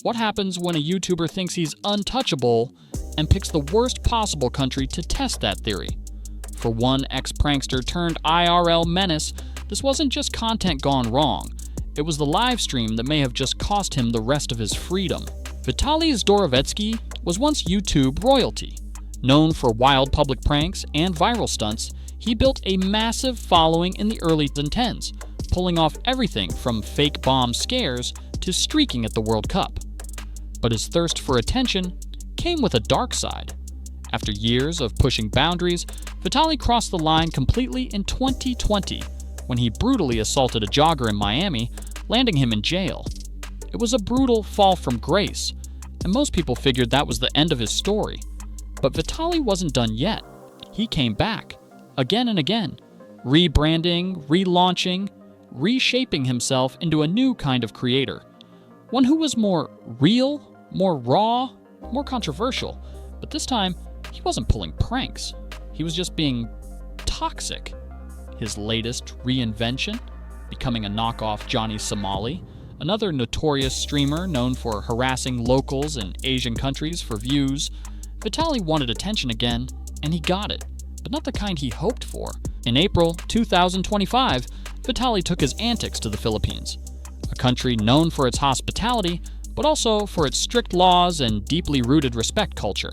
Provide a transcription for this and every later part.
What happens when a YouTuber thinks he's untouchable and picks the worst possible country to test that theory? For one ex-prankster turned IRL menace, this wasn't just content gone wrong. It was the live stream that may have just cost him the rest of his freedom. Vitaly Zdorovetski was once YouTube royalty. Known for wild public pranks and viral stunts, he built a massive following in the early 2010s, pulling off everything from fake bomb scares to streaking at the World Cup. But his thirst for attention came with a dark side. After years of pushing boundaries, Vitaly crossed the line completely in 2020 when he brutally assaulted a jogger in Miami, landing him in jail. It was a brutal fall from grace, and most people figured that was the end of his story. But Vitaly wasn't done yet. He came back, again and again, rebranding, relaunching, reshaping himself into a new kind of creator. One who was more real, more raw, more controversial. But this time, he wasn't pulling pranks. He was just being toxic. His latest reinvention, becoming a knockoff Johnny Somali, another notorious streamer known for harassing locals in Asian countries for views. Vitaly wanted attention again, and he got it, but not the kind he hoped for. In April 2025, Vitaly took his antics to the Philippines, a country known for its hospitality, but also for its strict laws and deeply rooted respect culture.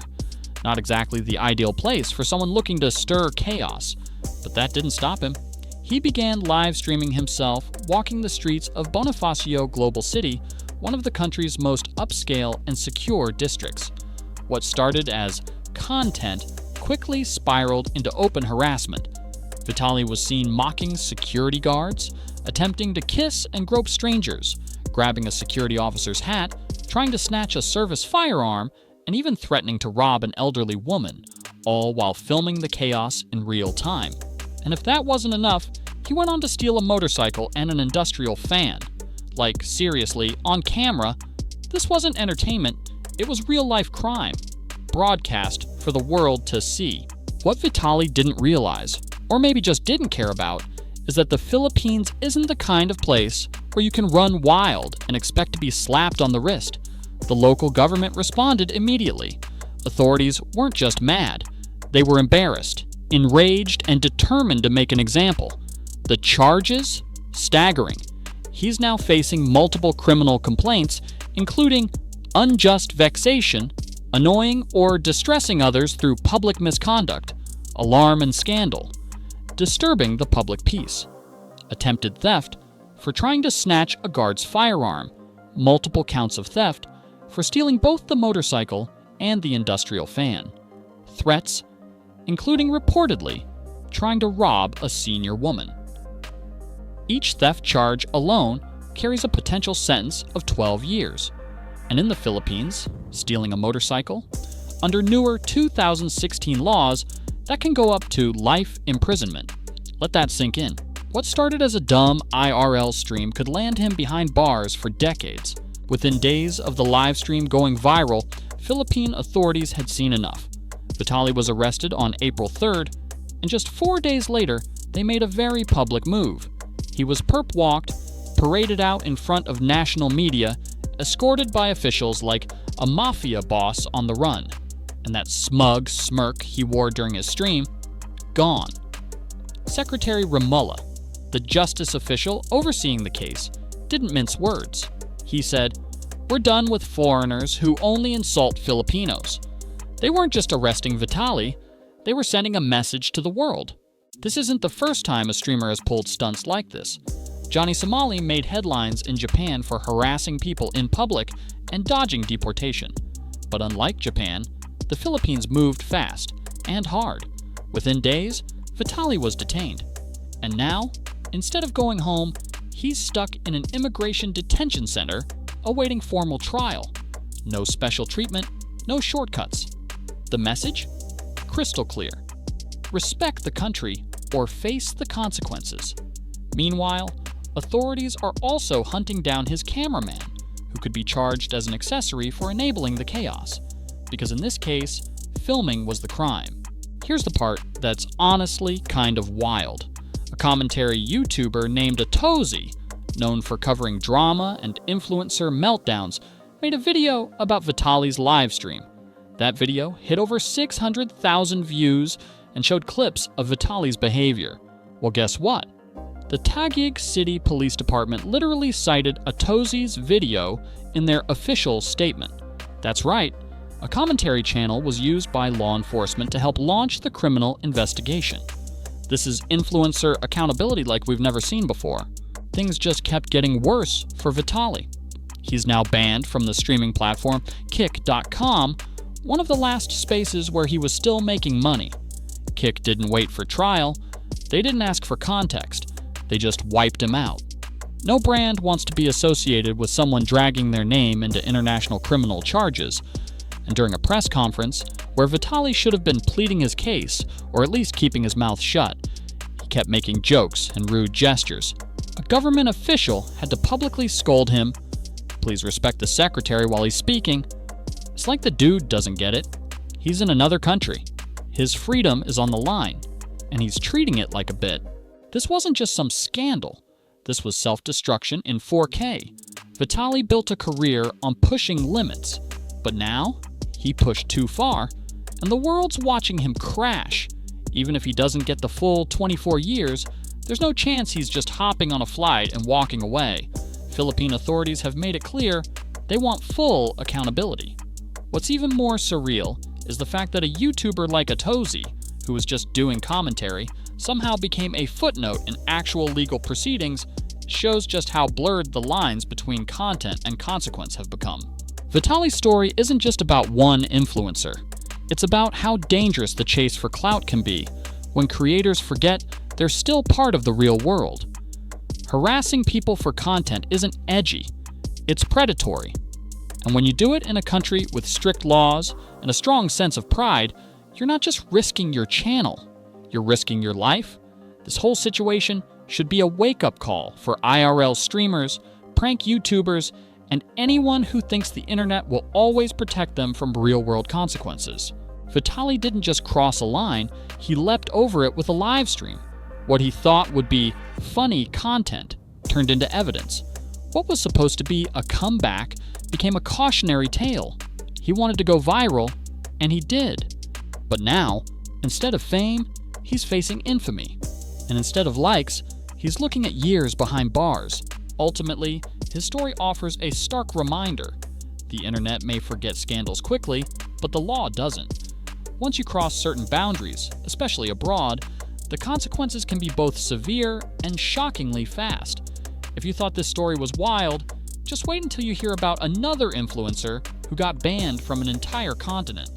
Not exactly the ideal place for someone looking to stir chaos, but that didn't stop him. He began live streaming himself walking the streets of Bonifacio Global City, one of the country's most upscale and secure districts. What started as content quickly spiraled into open harassment. Vitaly was seen mocking security guards, attempting to kiss and grope strangers, grabbing a security officer's hat, trying to snatch a service firearm, and even threatening to rob an elderly woman, all while filming the chaos in real time. And if that wasn't enough, he went on to steal a motorcycle and an industrial fan. Like, seriously, on camera, this wasn't entertainment, it was real-life crime, broadcast for the world to see. What Vitaly didn't realize, or maybe just didn't care about, is that the Philippines isn't the kind of place where you can run wild and expect to be slapped on the wrist. The local government responded immediately. Authorities weren't just mad, they were embarrassed, enraged, and determined to make an example. The charges? Staggering. He's now facing multiple criminal complaints, including unjust vexation, annoying or distressing others through public misconduct, alarm and scandal, disturbing the public peace, attempted theft for trying to snatch a guard's firearm, multiple counts of theft for stealing both the motorcycle and the industrial fan, threats, including reportedly trying to rob a senior woman. Each theft charge alone carries a potential sentence of 12 years. And in the Philippines, stealing a motorcycle, under newer 2016 laws, that can go up to life imprisonment. Let that sink in. What started as a dumb IRL stream could land him behind bars for decades. Within days of the live stream going viral, Philippine authorities had seen enough. Vitaly was arrested on April 3rd, and just 4 days later, they made a very public move. He was perp-walked, paraded out in front of national media, escorted by officials like a mafia boss on the run, and that smug smirk he wore during his stream, gone. Secretary Romulla, the justice official overseeing the case, didn't mince words. He said, "We're done with foreigners who only insult Filipinos." They weren't just arresting Vitaly, they were sending a message to the world. This isn't the first time a streamer has pulled stunts like this. Johnny Somali made headlines in Japan for harassing people in public and dodging deportation. But unlike Japan, the Philippines moved fast and hard. Within days, Vitaly was detained. And now, instead of going home, he's stuck in an immigration detention center awaiting formal trial. No special treatment, no shortcuts. The message? Crystal clear. Respect the country or face the consequences. Meanwhile, authorities are also hunting down his cameraman, who could be charged as an accessory for enabling the chaos, because in this case, filming was the crime. Here's the part that's honestly kind of wild. A commentary YouTuber named Atozy, known for covering drama and influencer meltdowns, made a video about Vitaly's livestream. That video hit over 600,000 views and showed clips of Vitaly's behavior. Well, guess what? The Tagyig City Police Department literally cited Atozi's video in their official statement. That's right, a commentary channel was used by law enforcement to help launch the criminal investigation. This is influencer accountability like we've never seen before. Things just kept getting worse for Vitaly. He's now banned from the streaming platform Kick.com, one of the last spaces where he was still making money. Kick didn't wait for trial. They didn't ask for context. They just wiped him out. No brand wants to be associated with someone dragging their name into international criminal charges. And during a press conference, where Vitaly should have been pleading his case, or at least keeping his mouth shut, he kept making jokes and rude gestures. A government official had to publicly scold him. Please respect the secretary while he's speaking. It's like the dude doesn't get it. He's in another country. His freedom is on the line, and he's treating it like a bit. This wasn't just some scandal. This was self-destruction in 4K. Vitaly built a career on pushing limits, but now he pushed too far, and the world's watching him crash. Even if he doesn't get the full 24 years, there's no chance he's just hopping on a flight and walking away. Philippine authorities have made it clear they want full accountability. What's even more surreal is the fact that a YouTuber like Atozi, who was just doing commentary, somehow became a footnote in actual legal proceedings. Shows just how blurred the lines between content and consequence have become. Vitaly's story isn't just about one influencer. It's about how dangerous the chase for clout can be when creators forget they're still part of the real world. Harassing people for content isn't edgy, it's predatory. And when you do it in a country with strict laws and a strong sense of pride, you're not just risking your channel, you're risking your life. This whole situation should be a wake-up call for IRL streamers, prank YouTubers, and anyone who thinks the internet will always protect them from real-world consequences. Vitaly didn't just cross a line, he leapt over it with a live stream. What he thought would be funny content turned into evidence. What was supposed to be a comeback became a cautionary tale. He wanted to go viral, and he did. But now, instead of fame, he's facing infamy. And instead of likes, he's looking at years behind bars. Ultimately, his story offers a stark reminder. The internet may forget scandals quickly, but the law doesn't. Once you cross certain boundaries, especially abroad, the consequences can be both severe and shockingly fast. If you thought this story was wild, just wait until you hear about another influencer who got banned from an entire continent.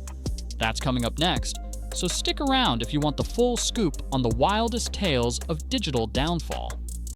That's coming up next, so stick around if you want the full scoop on the wildest tales of digital downfall.